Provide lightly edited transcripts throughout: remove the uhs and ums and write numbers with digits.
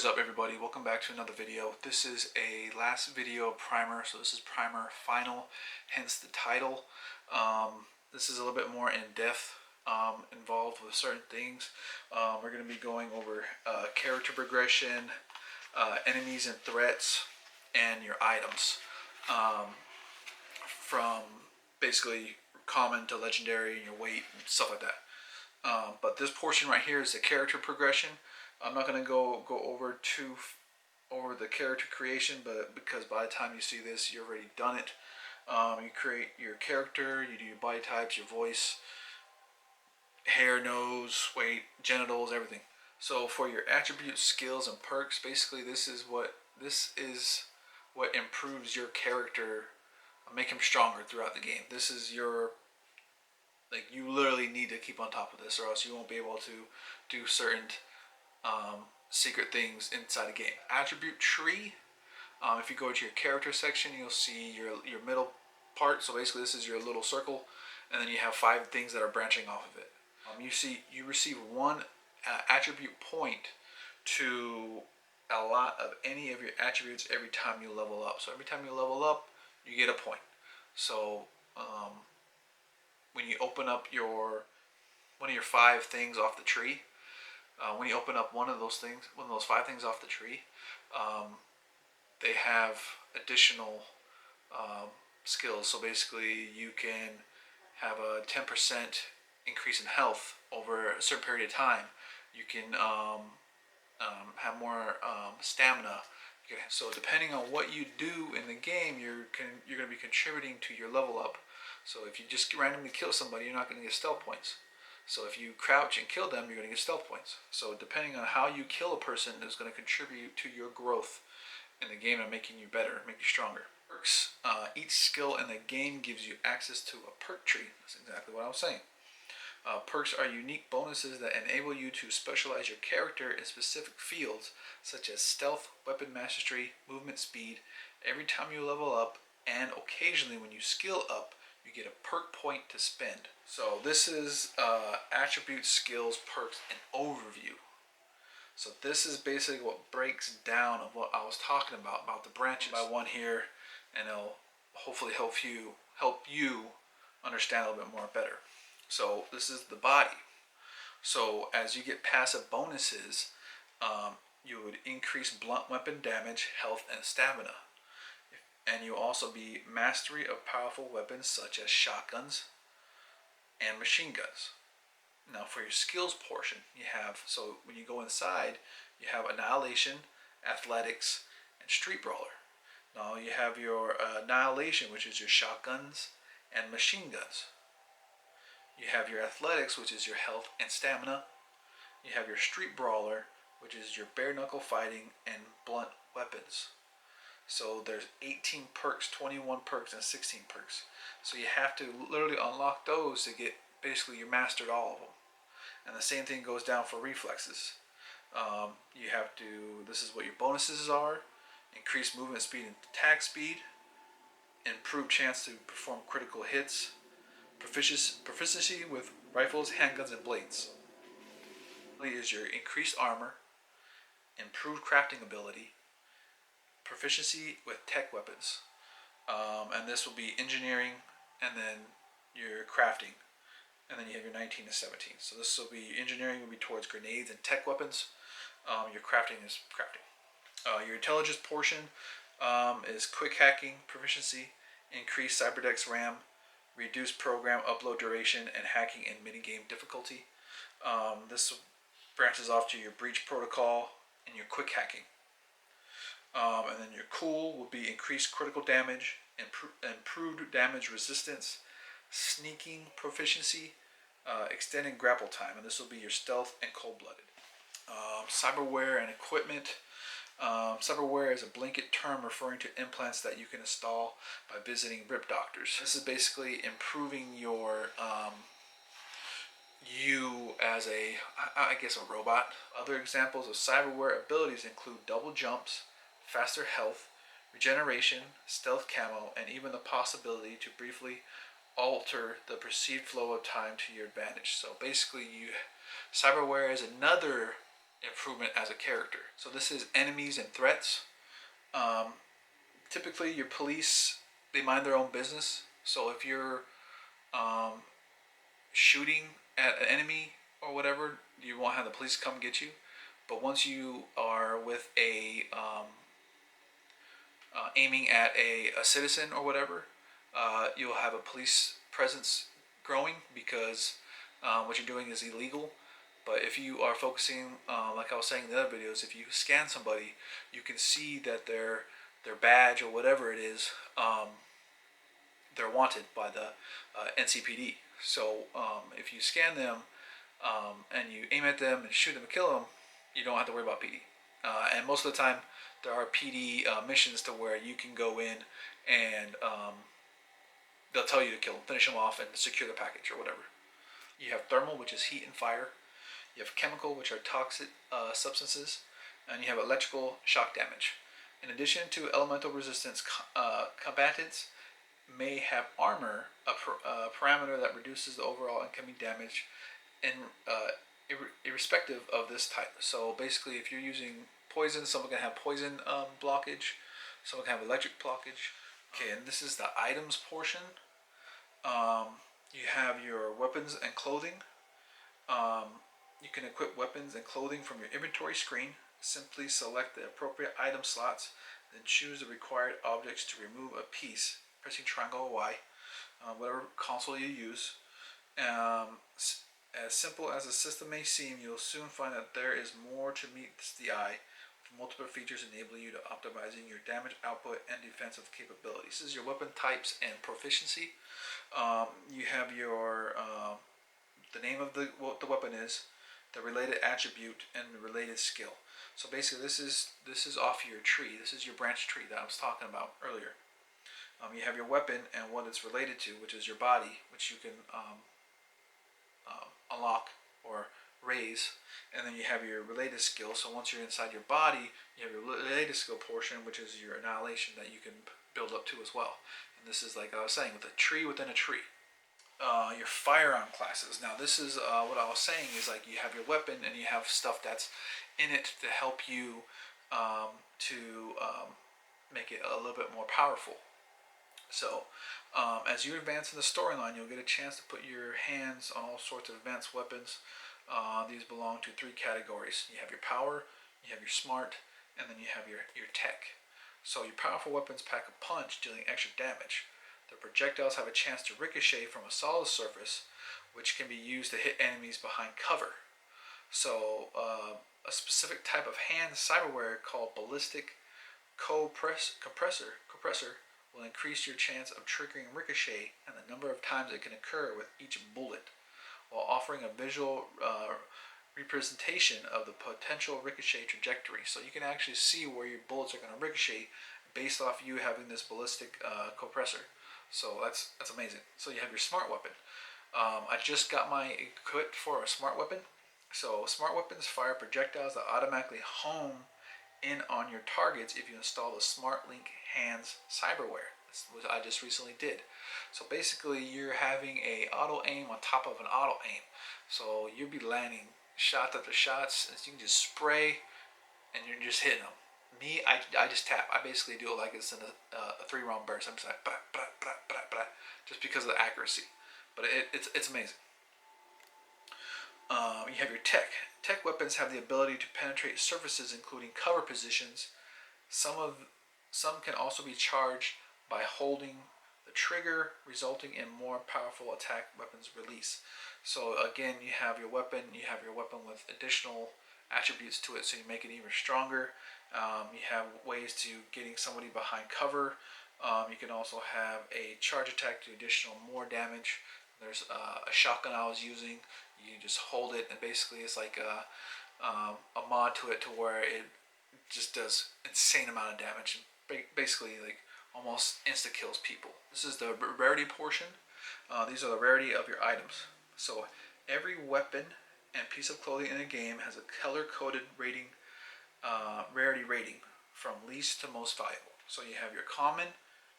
What is up, everybody? Welcome back to another video. This is a last video primer, so this is primer final, hence the title. This is a little bit more in depth, involved with certain things. We're going to be going over character progression, enemies and threats, and your items, from basically common to legendary, and your weight and stuff like that. But this portion right here is the character progression. I'm not going to go over the character creation, but because by the time you see this, you've already done it. You create your character, you do your body types, your voice, hair, nose, weight, genitals, everything. So for your attributes, skills, and perks, basically this is what improves your character, make him stronger throughout the game. This is your, like, you literally need to keep on top of this, or else you won't be able to do certain secret things inside a game. Attribute tree. If you go to your character section, you'll see your middle part. So basically, this is your little circle, and then you have 5 things that are branching off of it. You receive 1 attribute point to a lot of any of your attributes every time you level up. So every time you level up, you get a point. So when you open up one of your 5 things off the tree, when you open up one of those 5 things off the tree, they have additional skills. So basically, you can have a 10% increase in health over a certain period of time. You can have more stamina. So depending on what you do in the game, you're going to be contributing to your level up. So if you just randomly kill somebody, you're not going to get stealth points. So if you crouch and kill them, you're going to get stealth points. So depending on how you kill a person is going to contribute to your growth in the game and making you better, make you stronger. Perks. Each skill in the game gives you access to a perk tree. That's exactly what I was saying. Perks are unique bonuses that enable you to specialize your character in specific fields, such as stealth, weapon mastery, movement speed, every time you level up, and occasionally when you skill up, you get a perk point to spend. So this is attribute, skills, perks, and overview. So this is basically what breaks down of what I was talking about the branches by one here, and it'll hopefully help you understand a little bit more better. So this is the body. So as you get passive bonuses, you would increase blunt weapon damage, health, and stamina. And you also be mastery of powerful weapons such as shotguns and machine guns. Now for your skills portion, you have, so when you go inside, you have annihilation, athletics, and street brawler. Now you have your annihilation, which is your shotguns and machine guns. You have your athletics, which is your health and stamina. You have your street brawler, which is your bare knuckle fighting and blunt weapons. So there's 18 perks, 21 perks, and 16 perks. So you have to literally unlock those to get, basically, you mastered all of them. And the same thing goes down for reflexes. You have to, this is what your bonuses are: increase movement speed and attack speed, improve chance to perform critical hits, proficiency with rifles, handguns, and blades. Is your increased armor, improved crafting ability, proficiency with tech weapons, and this will be engineering, and then your crafting, and then you have your 19 to 17. So this will be, engineering will be towards grenades and tech weapons. Your crafting is crafting. Your intelligence portion is quick hacking, proficiency, increased cyberdex RAM, reduced program upload duration, and hacking and minigame difficulty. This branches off to your breach protocol and your quick hacking. And then your cool will be increased critical damage, improved damage resistance, sneaking proficiency, extending grapple time, and this will be your stealth and cold-blooded. Cyberware and equipment. Cyberware is a blanket term referring to implants that you can install by visiting rip doctors. This is basically improving your you as a robot. Other examples of cyberware abilities include double jumps, faster health, regeneration, stealth camo, and even the possibility to briefly alter the perceived flow of time to your advantage. So basically, cyberware is another improvement as a character. So this is enemies and threats. Um, Typically, your police, they mind their own business. So if you're um, shooting at an enemy or whatever, you won't have the police come get you. But once you are with aiming at a citizen or whatever, you'll have a police presence growing because what you're doing is illegal. But if you are focusing, like I was saying in the other videos, if you scan somebody, you can see that their badge or whatever it is, they're wanted by the NCPD. So if you scan them and you aim at them and shoot them and kill them, you don't have to worry about PD. And most of the time, there are PD missions to where you can go in and they'll tell you to kill them, finish them off, and secure the package or whatever. You have thermal, which is heat and fire. You have chemical, which are toxic substances, and you have electrical shock damage. In addition to elemental resistance, combatants may have armor, a parameter that reduces the overall incoming damage, in irrespective of this type. So basically, if you're using poison, someone can have poison blockage, someone can have electric blockage. Okay, and this is the items portion. You have your weapons and clothing. You can equip weapons and clothing from your inventory screen. Simply select the appropriate item slots, then choose the required objects to remove a piece, pressing triangle or Y, whatever console you use. As simple as the system may seem, you'll soon find that there is more to meet the eye, with multiple features enabling you to optimizing your damage output and defensive capabilities. This is your weapon types and proficiency. You have your the name of what the weapon is, the related attribute, and the related skill. So basically, this is off your tree. This is your branch tree that I was talking about earlier. You have your weapon and what it's related to, which is your body, which you can unlock or raise, and then you have your related skill. So once you're inside your body, you have your related skill portion, which is your annihilation that you can build up to as well. And this is, like I was saying, with a tree within a tree. Your firearm classes. Now this is what I was saying is, like, you have your weapon and you have stuff that's in it to help you to make it a little bit more powerful. So as you advance in the storyline, you'll get a chance to put your hands on all sorts of advanced weapons. These belong to 3 categories. You have your power, you have your smart, and then you have your tech. So your powerful weapons pack a punch, dealing extra damage. The projectiles have a chance to ricochet from a solid surface, which can be used to hit enemies behind cover. So a specific type of hand cyberware called ballistic compressor will increase your chance of triggering ricochet and the number of times it can occur with each bullet, while offering a visual representation of the potential ricochet trajectory. So you can actually see where your bullets are going to ricochet based off you having this ballistic compressor. So that's amazing. So you have your smart weapon. I just got my equipped for a smart weapon. So smart weapons fire projectiles that automatically home in on your targets if you install the Smart Link Hands cyberware. That's what I just recently did. So basically, you're having a auto aim on top of an auto aim. So you'll be landing shots after shots, and you can just spray, and you're just hitting them. Me, I just tap. I basically do it like it's in a 3-round burst. I'm just like, blah, blah, blah, blah, blah, just because of the accuracy. But it's amazing. You have your tech. Tech weapons have the ability to penetrate surfaces, including cover positions. Some can also be charged by holding the trigger, resulting in more powerful attack weapons release. So again, you have your weapon with additional attributes to it, so you make it even stronger. You have ways to getting somebody behind cover. You can also have a charge attack to additional more damage. There's a shotgun I was using. You just hold it, and basically it's like a mod to it to where it just does insane amount of damage and basically like almost insta kills people. This is the rarity portion. These are the rarity of your items. So every weapon and piece of clothing in a game has a color-coded rarity rating from least to most valuable. So you have your common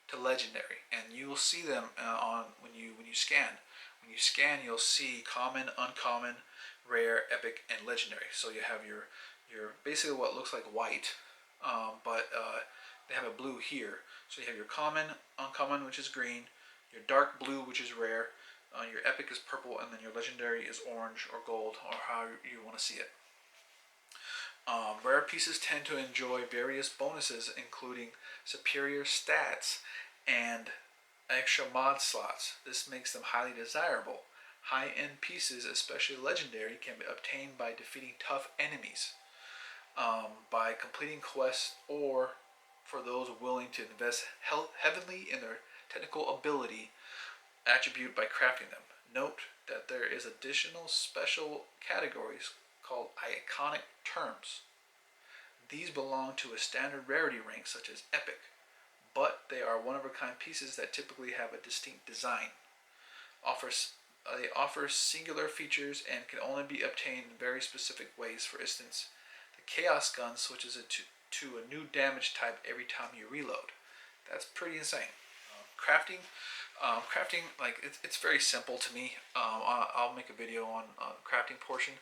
to legendary, and you will see them on when you scan. When you scan, you'll see common, uncommon, rare, epic, and legendary. So you have your your basically what looks like white, but they have a blue here. So you have your common, uncommon, which is green, your dark blue, which is rare, your epic is purple, and then your legendary is orange or gold, or how you want to see it. Rare pieces tend to enjoy various bonuses, including superior stats and extra mod slots. This makes them highly desirable. High-end pieces, especially legendary, can be obtained by defeating tough enemies, by completing quests, or for those willing to invest heavily in their technical ability attribute by crafting them. Note that there is additional special categories called iconic terms. These belong to a standard rarity rank such as epic, but they are one-of-a-kind pieces that typically have a distinct design. They offer singular features and can only be obtained in very specific ways. For instance, the Chaos Gun switches it to a new damage type every time you reload. That's pretty insane. Crafting, like it's very simple to me. I'll make a video on the crafting portion,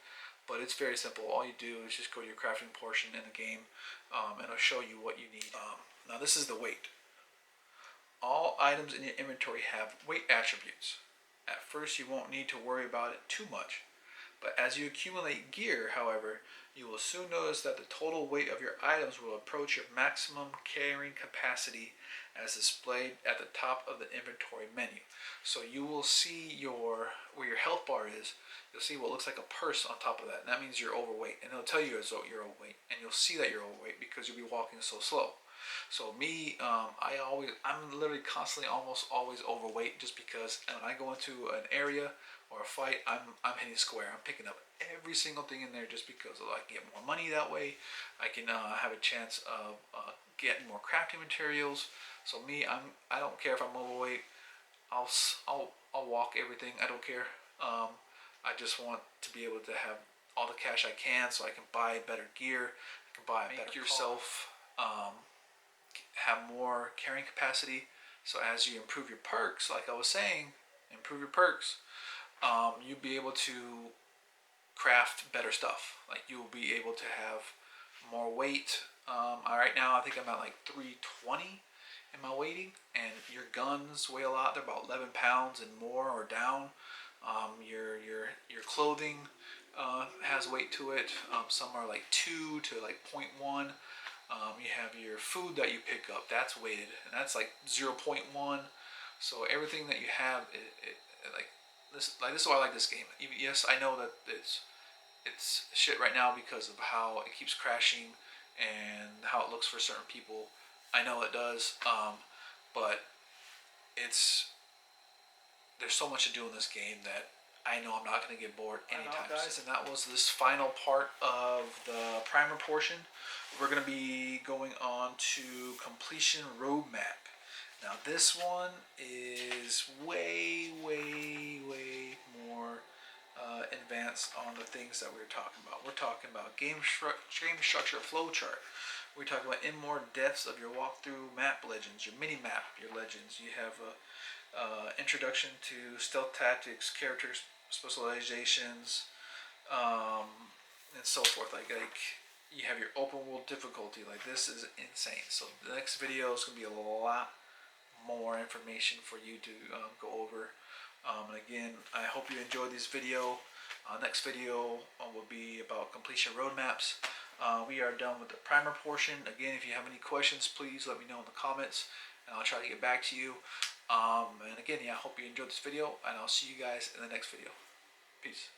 but it's very simple. All you do is just go to your crafting portion in the game, and it'll show you what you need. Now this is the weight. All items in your inventory have weight attributes. At first you won't need to worry about it too much, but as you accumulate gear, however, you will soon notice that the total weight of your items will approach your maximum carrying capacity as displayed at the top of the inventory menu. So you will see where your health bar is. You'll see what looks like a purse on top of that, and that means you're overweight, and it'll tell you you're overweight, and you'll see that you're overweight because you'll be walking so slow. So me, I'm literally constantly almost always overweight, just because when I go into an area or a fight, I'm hitting square. I'm picking up every single thing in there just because I can get more money that way. I can have a chance of getting more crafting materials. So me, I don't care if I'm overweight. I'll walk everything. I don't care. I just want to be able to have all the cash I can so I can buy better gear. I can buy better yourself. Have more carrying capacity. So as you improve your perks, like I was saying, improve your perks, you'll be able to craft better stuff. Like you'll be able to have more weight. Right now I think I'm at like 320 in my weighting, and your guns weigh a lot. They're about 11 pounds and more or down. Your clothing has weight to it. Some are like 2 to like 0.1. You have your food that you pick up, that's weighted, and that's like 0.1. So everything that you have, this is why I like this game. Yes, I know that it's shit right now because of how it keeps crashing and how it looks for certain people. I know it does, but there's so much to do in this game that I know I'm not going to get bored anytime soon. Guys, and that was this final part of the primer portion. We're going to be going on to completion roadmap. Now this one is way more advanced on the things that we're talking about. We're talking about game structure flowchart. We're talking about in more depths of your walkthrough map legends, your mini map, your legends. You have introduction to stealth tactics, character specializations, and so forth. Like you have your open world difficulty. Like this is insane. So the next video is going to be a lot more information for you to go over. And again, I hope you enjoyed this video. Next video will be about completion roadmaps. We are done with the primer portion. Again, if you have any questions, please let me know in the comments, and I'll try to get back to you. And again, I hope you enjoyed this video, and I'll see you guys in the next video. Peace.